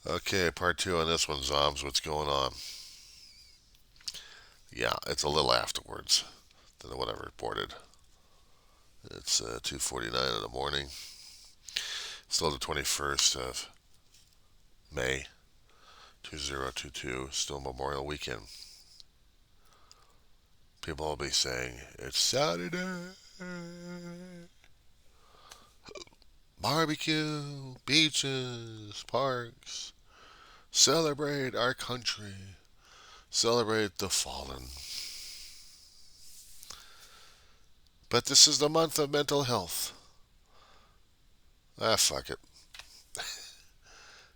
Okay, part two on this one, Zombs. What's going on? Yeah, it's a little afterwards than what I reported. It's 2:49 in the morning. Still the 21st of May, 2022. Still Memorial Weekend. People will be saying it's Saturday. Barbecue, beaches, parks. Celebrate our country. Celebrate the fallen. But this is the month of mental health. Fuck it.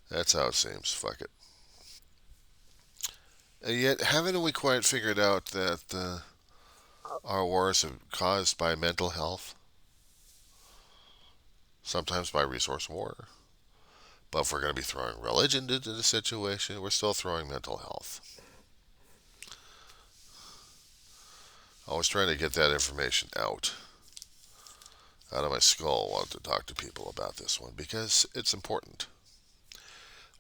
That's how it seems. Fuck it. And yet, haven't we quite figured out that our wars are caused by mental health? Sometimes by resource war. But if we're going to be throwing religion into the situation, we're still throwing mental health. I was trying to get that information out of my skull. I wanted to talk to people about this one because it's important.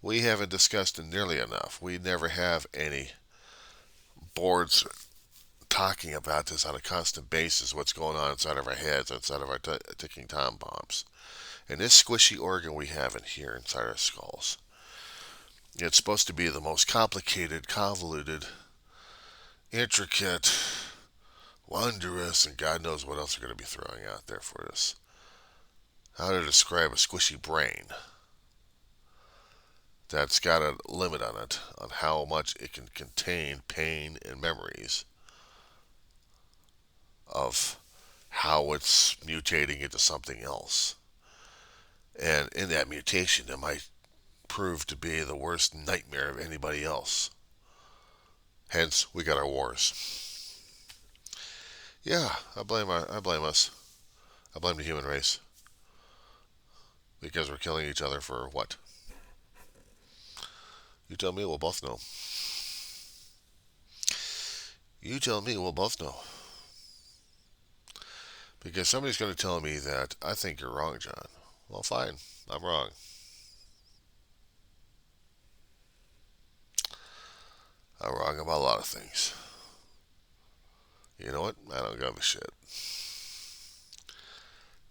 We haven't discussed it nearly enough. We never have any boards talking about this on a constant basis, what's going on inside of our heads, inside of our ticking time bombs. And this squishy organ we have in here inside our skulls, it's supposed to be the most complicated, convoluted, intricate, wondrous, and God knows what else they're going to be throwing out there for us. How to describe a squishy brain that's got a limit on it, on how much it can contain pain and memories of how it's mutating into something else. And in that mutation, it might prove to be the worst nightmare of anybody else. Hence, we got our wars. Yeah, I blame us. I blame the human race because we're killing each other for what? You tell me. We'll both know. You tell me. We'll both know. Because somebody's going to tell me that I think you're wrong, John. Well, fine. I'm wrong. I'm wrong about a lot of things. You know what? I don't give a shit.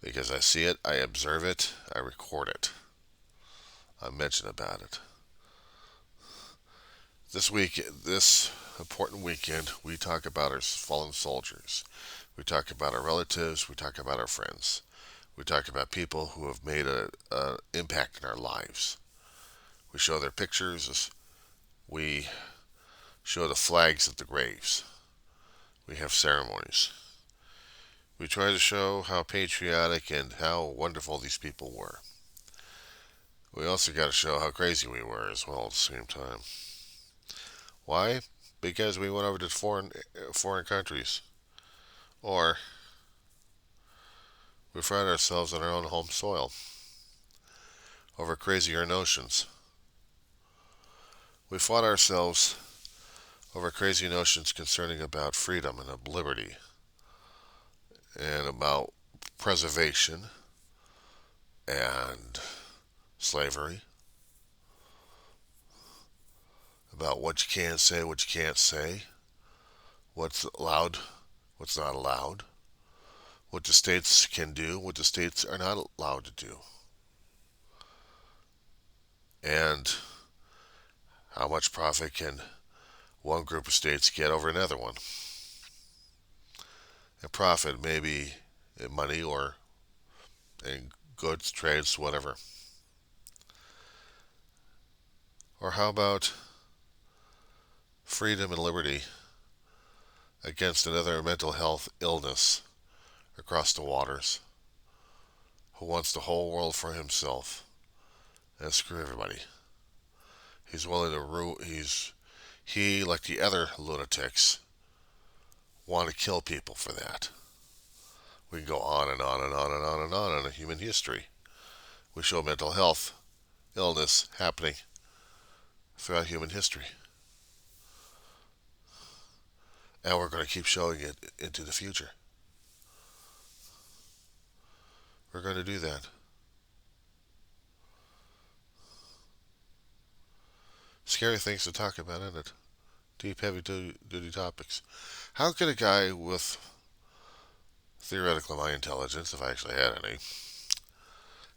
Because I see it, I observe it, I record it. I mention about it. This important weekend, we talk about our fallen soldiers. We talk about our relatives. We talk about our friends. We talk about people who have made an impact in our lives. We show their pictures. We show the flags at the graves. We have ceremonies. We try to show how patriotic and how wonderful these people were. We also got to show how crazy we were as well at the same time. Why? Because we went over to foreign countries, or we find ourselves on our own home soil over crazier notions. We fought ourselves over crazy notions concerning about freedom and liberty and about preservation and slavery, about what you can say, what you can't say, what's allowed, what's not allowed, what the states can do, what the states are not allowed to do, and how much profit can one group of states get over another one. And profit may be in money or in goods, trades, whatever. Or how about freedom and liberty against another mental health illness across the waters who wants the whole world for himself and screw everybody. He's willing to he, like the other lunatics, want to kill people for that. We can go on and on and on and on and on in human history. We show mental health illness happening throughout human history. And we're going to keep showing it into the future. We're going to do that. scary things to talk about, isn't it? Deep, heavy duty topics. How could a guy with theoretically my intelligence, if I actually had any,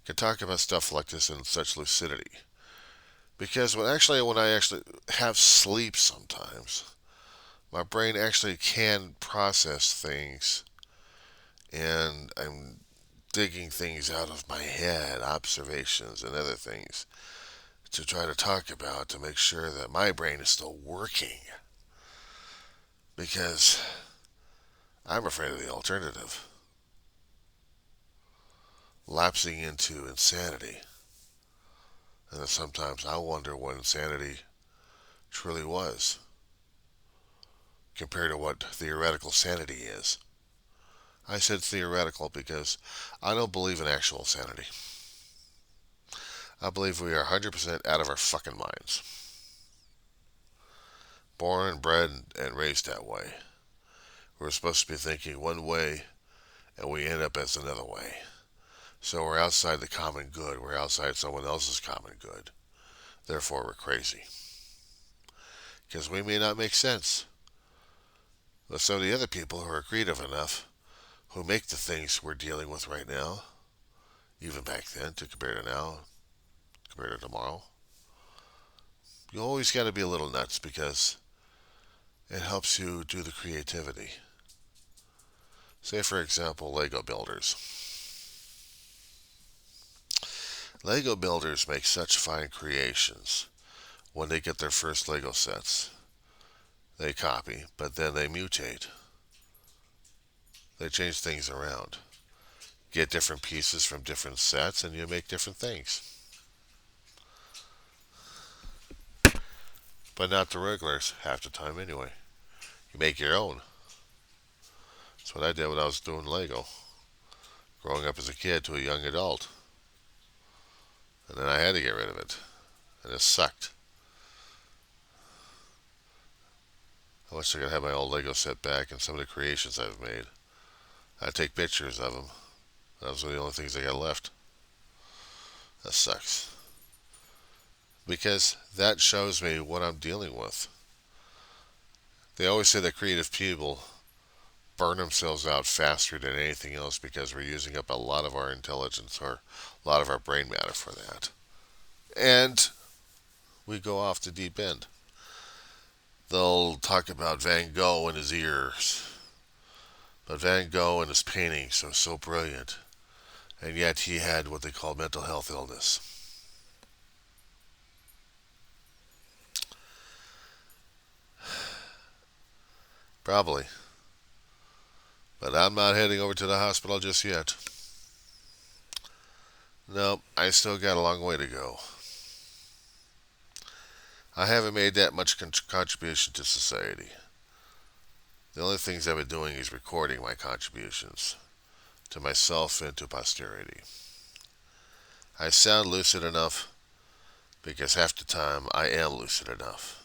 can talk about stuff like this in such lucidity? Because when I actually have sleep sometimes, my brain actually can process things, and I'm digging things out of my head, observations and other things, to try to talk about to make sure that my brain is still working. Because I'm afraid of the alternative, lapsing into insanity. And then sometimes I wonder what insanity truly was compared to what theoretical sanity is. I said theoretical because I don't believe in actual sanity. I believe we are 100% out of our fucking minds. Born and bred and raised that way. We're supposed to be thinking one way and we end up as another way. So we're outside the common good. We're outside someone else's common good. Therefore, we're crazy. Because we may not make sense. But some of the other people who are creative enough, who make the things we're dealing with right now, even back then, to compare to now, compare to tomorrow, you always got to be a little nuts because it helps you do the creativity. Say, for example, Lego builders. Lego builders make such fine creations when they get their first Lego sets. They copy, but then they mutate. They change things around. Get different pieces from different sets and you make different things. But not the regulars half the time anyway. You make your own. That's what I did when I was doing Lego. Growing up as a kid to a young adult. And then I had to get rid of it. And it sucked. I wish I could have my old Lego set back and some of the creations I've made. I'd take pictures of them. Those were the only things I got left. That sucks. Because that shows me what I'm dealing with. They always say that creative people burn themselves out faster than anything else because we're using up a lot of our intelligence or a lot of our brain matter for that. And we go off the deep end. They'll talk about Van Gogh and his ears. But Van Gogh and his paintings are so brilliant. And yet he had what they call mental health illness. Probably. But I'm not heading over to the hospital just yet. No, I still got a long way to go. I haven't made that much contribution to society. The only things I've been doing is recording my contributions to myself and to posterity. I sound lucid enough because half the time I am lucid enough.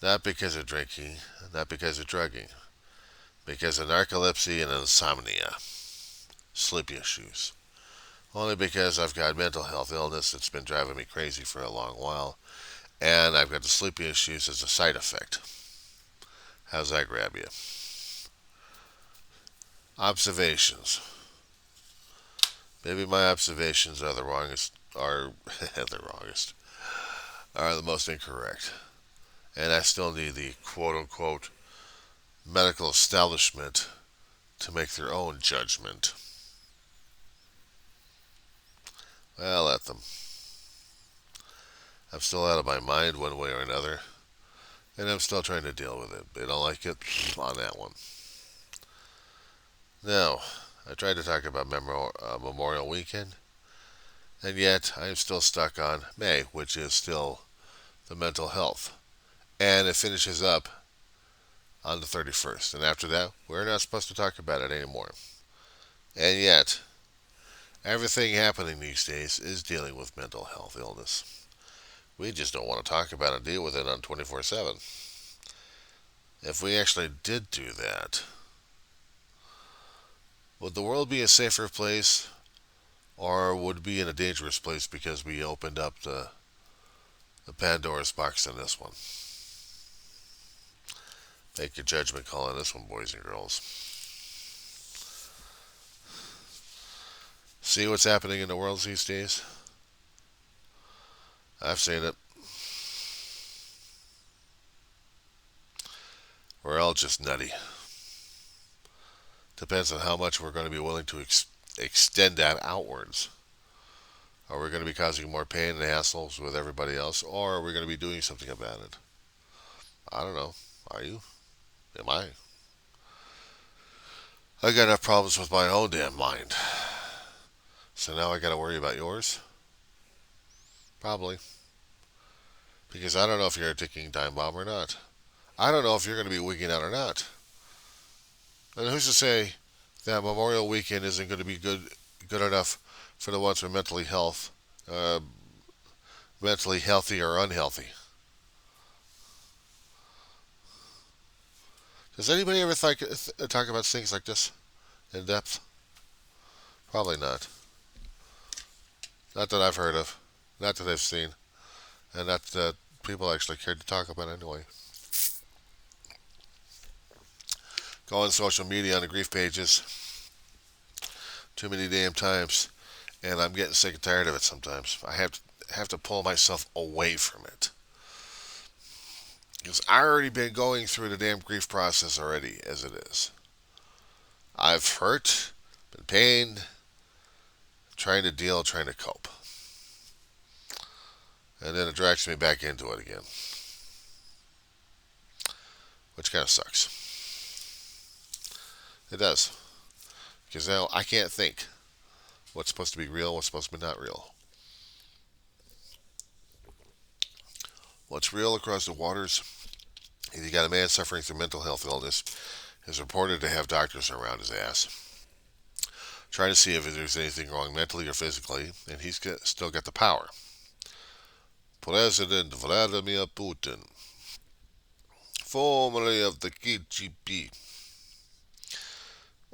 Not because of drinking, not because of drugging, because of narcolepsy and insomnia, sleep issues. Only because I've got mental health illness that's been driving me crazy for a long while, and I've got the sleep issues as a side effect. How's that grab you? Observations. Maybe my observations are the wrongest, are the wrongest, are the most incorrect. And I still need the quote-unquote medical establishment to make their own judgment. Well, let them. I'm still out of my mind one way or another, and I'm still trying to deal with it. They don't like it on that one. Now, I tried to talk about Memorial Weekend, and yet I am still stuck on May, which is still the mental health. And it finishes up on the 31st. And after that, we're not supposed to talk about it anymore. And yet, everything happening these days is dealing with mental health illness. We just don't want to talk about it and deal with it on 24/7. If we actually did do that, would the world be a safer place, or would it be in a dangerous place because we opened up the a Pandora's box on this one. Make your judgment call on this one, boys and girls. See what's happening in the world these days? I've seen it. We're all just nutty. Depends on how much we're going to be willing to extend that outwards. Are we going to be causing more pain and hassles with everybody else, or are we going to be doing something about it? I don't know. Are you? Am I? I got enough problems with my own damn mind. So now I got to worry about yours? Probably. Because I don't know if you're a ticking time bomb or not. I don't know if you're going to be wigging out or not. And who's to say that Memorial Weekend isn't going to be good enough for the ones with uh, mentally healthy or unhealthy? Does anybody ever talk about things like this in depth? Probably not. Not that I've heard of. Not that I've seen. And not that people actually cared to talk about anyway. Go on social media on the grief pages too many damn times, and I'm getting sick and tired of it sometimes. I have to pull myself away from it. Because I already been going through the damn grief process already as it is. I've hurt, been pained, trying to deal, trying to cope. And then it drags me back into it again. Which kind of sucks. It does. Because now I can't think what's supposed to be real, what's supposed to be not real. What's real across the waters is you got a man suffering through mental health illness, is reported to have doctors around his ass, trying to see if there's anything wrong mentally or physically, and he's still got the power. President Vladimir Putin, formerly of the KGB,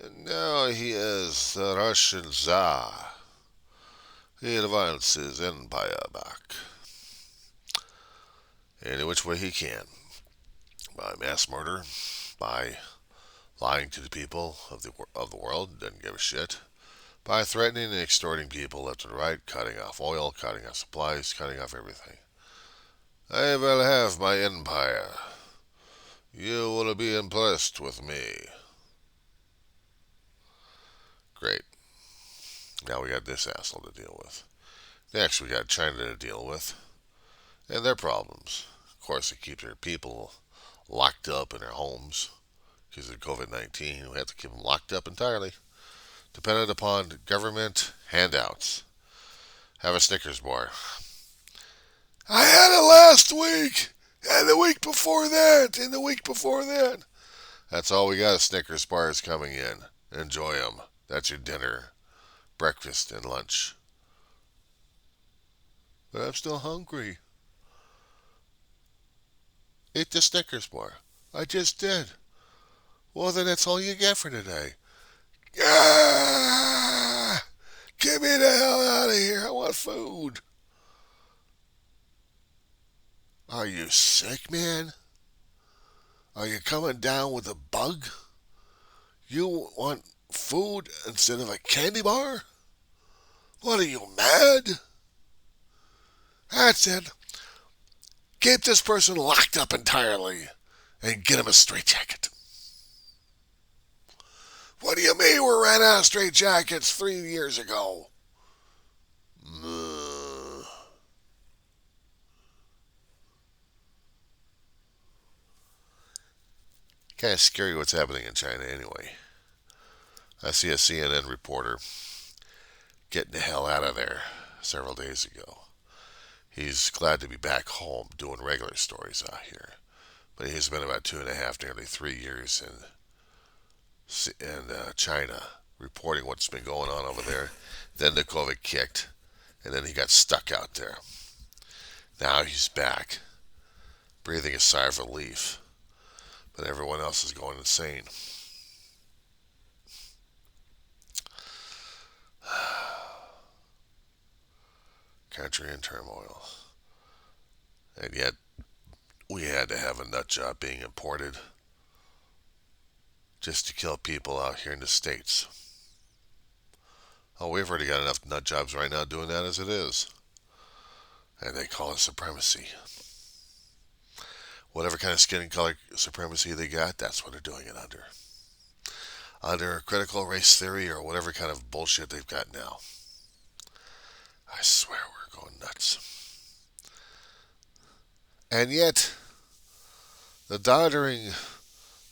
and now he is the Russian Tsar. He wants his empire back any which way he can, by mass murder, by lying to the people of the world, doesn't give a shit, by threatening and extorting people left and right, cutting off oil, cutting off supplies, cutting off everything. I will have my empire. You will be impressed with me. Great. Now we got this asshole to deal with. Next, we got China to deal with, and their problems. Of course, they keep their people locked up in their homes because of COVID-19. We have to keep them locked up entirely, dependent upon government handouts. Have a Snickers bar. I had it last week, and the week before that, and the week before that. That's all we got. Snickers bars coming in. Enjoy them. That's your dinner, breakfast, and lunch. But I'm still hungry. Eat the Snickers bar. I just did. Well, then that's all you get for today. Ah! Get me the hell out of here. I want food. Are you sick, man? Are you coming down with a bug? You want food instead of a candy bar? What are you, mad? That's it. Keep this person locked up entirely and get him a straitjacket. What do you mean we ran out of straitjackets 3 years ago? Kind of scary what's happening in China anyway. I see a CNN reporter getting the hell out of there several days ago. He's glad to be back home doing regular stories out here. But he's been about 2.5, nearly 3 years in China reporting what's been going on over there. Then the COVID kicked, and then he got stuck out there. Now he's back, breathing a sigh of relief. But everyone else is going insane. Country in turmoil. And yet, we had to have a nut job being imported just to kill people out here in the States. Oh, we've already got enough nut jobs right now doing that as it is. And they call it supremacy. Whatever kind of skin color supremacy they got, that's what they're doing it under. Under critical race theory or whatever kind of bullshit they've got now. I swear we're going nuts. And yet, the doddering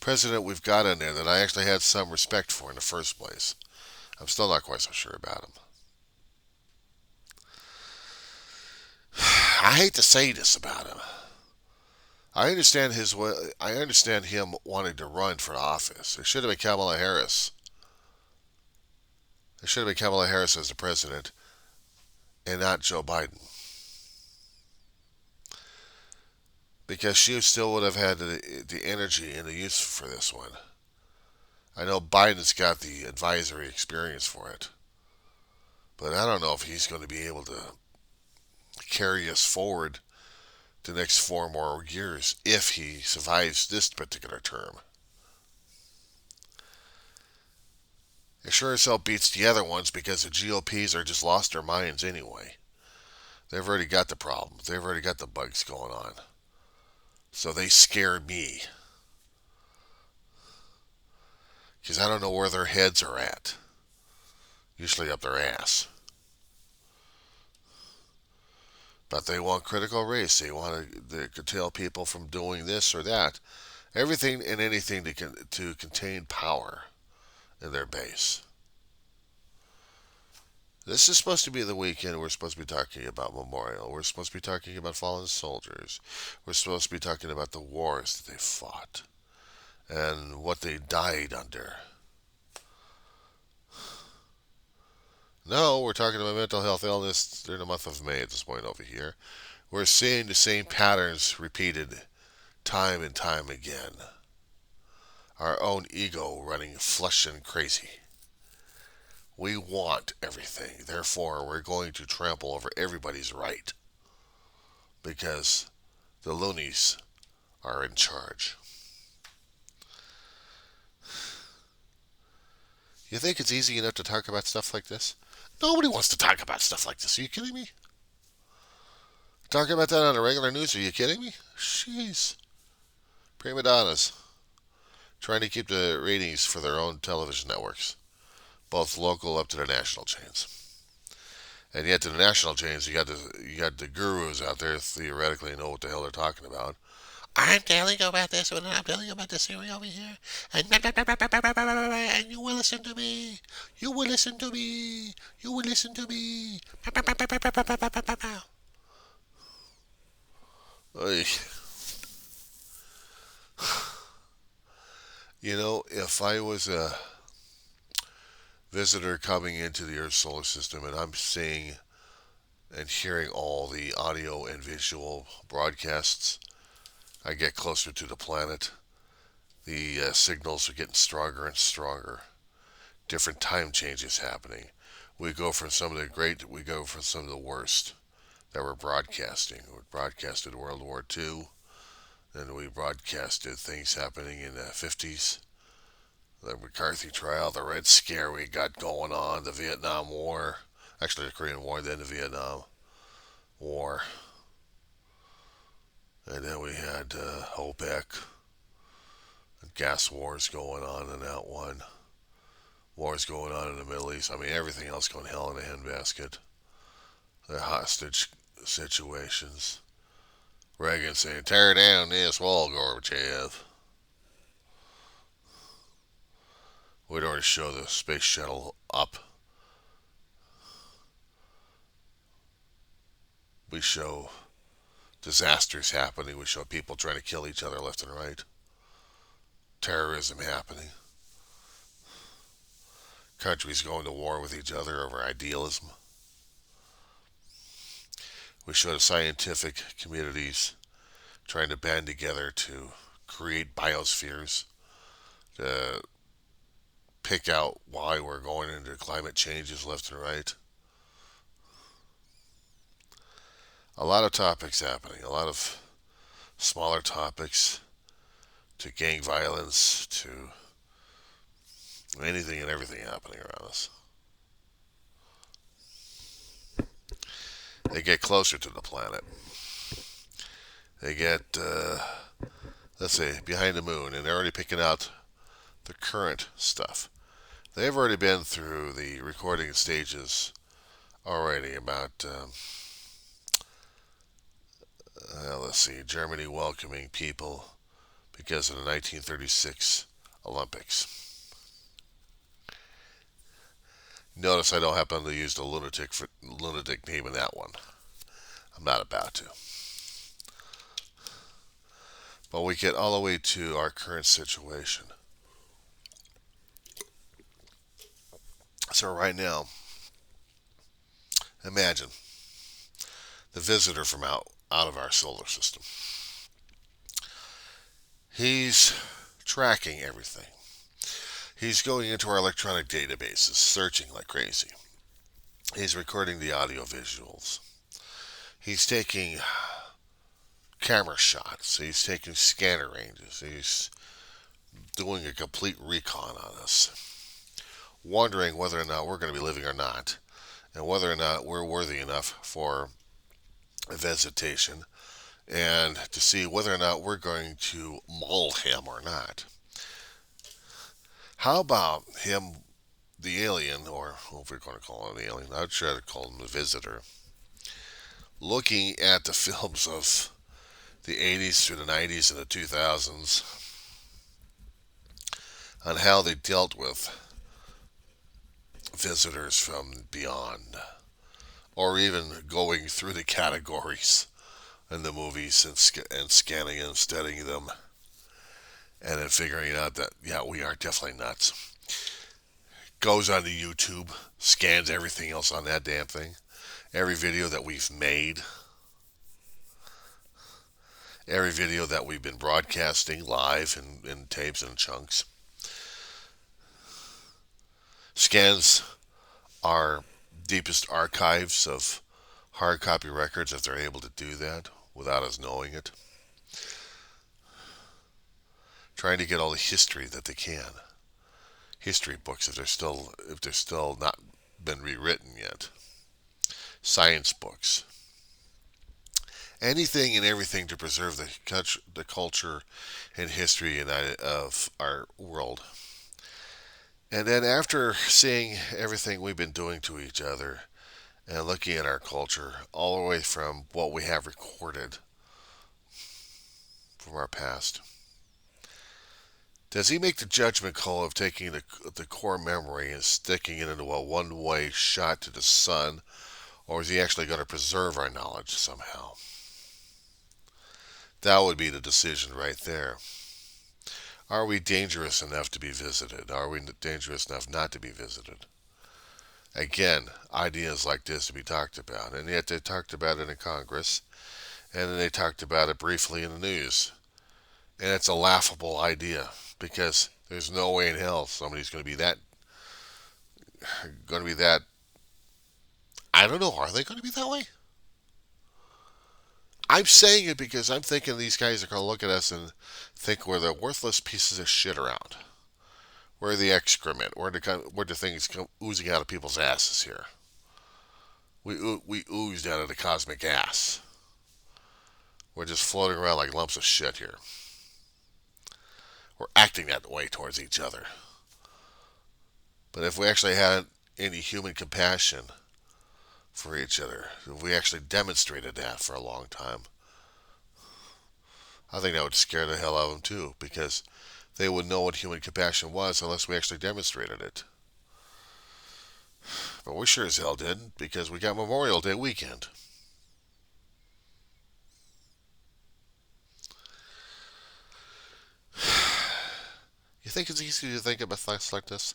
president we've got in there that I actually had some respect for in the first place, I'm still not quite so sure about him. I hate to say this about him. I understand his. I understand him wanting to run for office. It should have been Kamala Harris. It should have been Kamala Harris as the president, and not Joe Biden, because she still would have had the energy and the use for this one. I know Biden's got the advisory experience for it, but I don't know if he's going to be able to carry us forward the next 4 more years if he survives this particular term. It sure as hell beats the other ones because the GOPs are just lost their minds anyway. They've already got the problems. They've already got the bugs going on. So they scare me. Because I don't know where their heads are at. Usually up their ass. But they want critical race. They want to curtail people from doing this or that. Everything and anything to contain power in their base. This is supposed to be the weekend we're supposed to be talking about Memorial. We're supposed to be talking about fallen soldiers. We're supposed to be talking about the wars that they fought and what they died under. No, we're talking about mental health illness during the month of May at this point over here. We're seeing the same patterns repeated time and time again. Our own ego running flush and crazy. We want everything. Therefore, we're going to trample over everybody's right because the loonies are in charge. You think it's easy enough to talk about stuff like this? Nobody wants to talk about stuff like this. Are you kidding me? Talking about that on the regular news? Are you kidding me? Jeez. Prima donnas. Trying to keep the ratings for their own television networks, both local up to the national chains. And yet to the national chains, you got the gurus out there theoretically know what the hell they're talking about. I'm telling you about this one, and I'm telling you about this theory over here, and and you will listen to me. You will listen to me. You will listen to me. Oy. You know, if I was a visitor coming into the Earth's solar system and I'm seeing and hearing all the audio and visual broadcasts, I get closer to the planet. The signals are getting stronger and stronger. Different time changes happening. We go from some of the great, we go from some of the worst that we're broadcasting. We broadcasted World War II, then we broadcasted things happening in the 50s, the McCarthy trial, the Red Scare we got going on, the Vietnam War, actually the Korean War, then the Vietnam War, and then we had OPEC, and gas wars going on in that one, wars going on in the Middle East. I mean, everything else going hell in a handbasket. The hostage situations. Reagan saying, tear down this wall, Gorbachev. We'd already show the space shuttle up. We show disasters happening. We show people trying to kill each other left and right. Terrorism happening. Countries going to war with each other over idealism. We show the scientific communities trying to band together to create biospheres, to pick out why we're going into climate changes left and right. A lot of topics happening, a lot of smaller topics, to gang violence, to anything and everything happening around us. They get closer to the planet. They get, let's say, behind the moon, and they're already picking out the current stuff. They've already been through the recording stages already about, let's see, Germany welcoming people because of the 1936 Olympics. Notice I don't happen to use the lunatic name in that one. I'm not about to. But we get all the way to our current situation. So right now, imagine the visitor from out of our solar system. He's tracking everything. He's going into our electronic databases, searching like crazy. He's recording the audio visuals. He's taking camera shots. He's taking scanner ranges. He's doing a complete recon on us, wondering whether or not we're going to be living or not, and whether or not we're worthy enough for a visitation, and to see whether or not we're going to maul him or not. How about him, the alien, or if we're going to call him the alien, I'd try to call him the visitor, looking at the films of the 80s through the 90s and the 2000s on how they dealt with visitors from beyond, or even going through the categories in the movies and scanning and studying them, and then figuring out that, yeah, we are definitely nuts. Goes onto YouTube, scans everything else on that damn thing, every video that we've made, every video that we've been broadcasting live in tapes and chunks, scans our deepest archives of hard copy records if they're able to do that without us knowing it, trying to get all the history that they can, history books if they're still not been rewritten yet, science books, anything and everything to preserve the culture and history of our world. And then after seeing everything we've been doing to each other and looking at our culture all the way from what we have recorded from our past, does he make the judgment call of taking the core memory and sticking it into a one-way shot to the sun, or is he actually going to preserve our knowledge somehow? That would be the decision right there. Are we dangerous enough to be visited? Are we dangerous enough not to be visited? Again, ideas like this to be talked about, and yet they talked about it in Congress, and then they talked about it briefly in the news. And it's a laughable idea because there's no way in hell somebody's going to be that. I don't know. Are they going to be that way? I'm saying it because I'm thinking these guys are going to look at us and think we're the worthless pieces of shit around. We're the excrement. We're the things oozing out of people's asses here. We oozed out of the cosmic gas. We're just floating around like lumps of shit here. We're acting that way towards each other. But if we actually had any human compassion for each other, if we actually demonstrated that for a long time, I think that would scare the hell out of them too, because they would know what human compassion was unless we actually demonstrated it. But we sure as hell didn't, because we got Memorial Day weekend. You think it's easy to think about things like this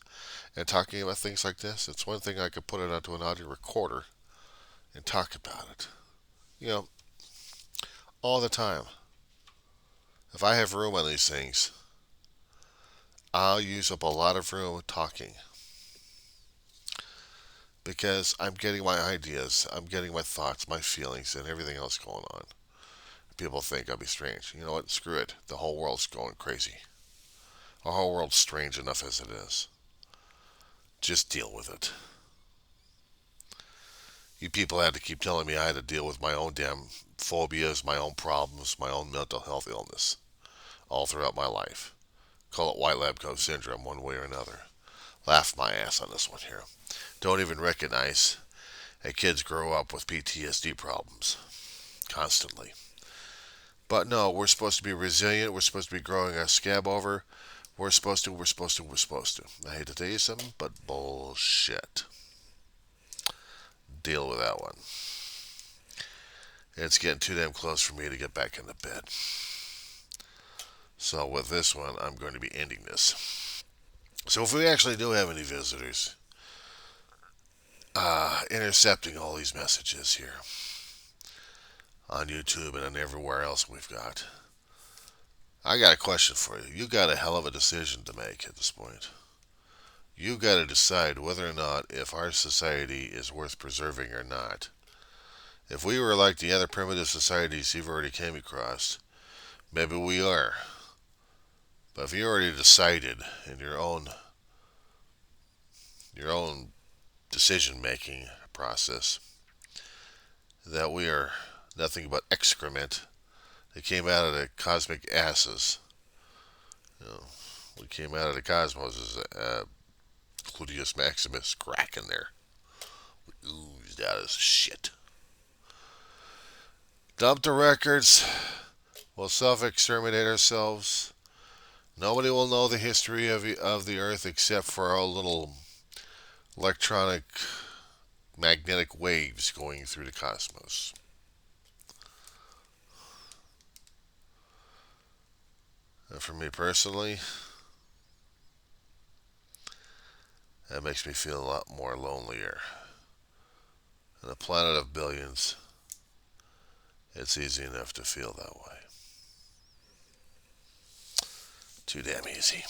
and talking about things like this? It's one thing I could put it onto an audio recorder and talk about it. You know, all the time. If I have room on these things, I'll use up a lot of room talking. because I'm getting my ideas, I'm getting my thoughts, my feelings, and everything else going on. People think I'll be strange. You know what? Screw it. The whole world's going crazy. The whole world's strange enough as it is. Just deal with it. You people had to keep telling me I had to deal with my own damn phobias, my own problems, my own mental health illness all throughout my life. Call it white lab coat syndrome one way or another. Laugh my ass on this one here. Don't even recognize that kids grow up with PTSD problems constantly. But no, we're supposed to be resilient. We're supposed to be growing our scab over. We're supposed to. I hate to tell you something, but bullshit. Deal with that one. It's getting too damn close for me to get back into bed. So with this one, I'm going to be ending this. So if we actually do have any visitors, intercepting all these messages here on YouTube and on everywhere else we've got, I got a question for you. You got a hell of a decision to make at this point. You got to decide whether or not if our society is worth preserving or not. If we were like the other primitive societies you've already came across, maybe we are. But if you already decided in your own decision making process that we are nothing but excrement that came out of the cosmic asses, you know, we came out of the cosmos as Cludius Maximus crack in there. We oozed out as shit. Dump the records. We'll self-exterminate ourselves. Nobody will know the history of the Earth except for our little electronic magnetic waves going through the cosmos. And for me personally, that makes me feel a lot more lonelier. On a planet of billions, it's easy enough to feel that way. Too damn easy.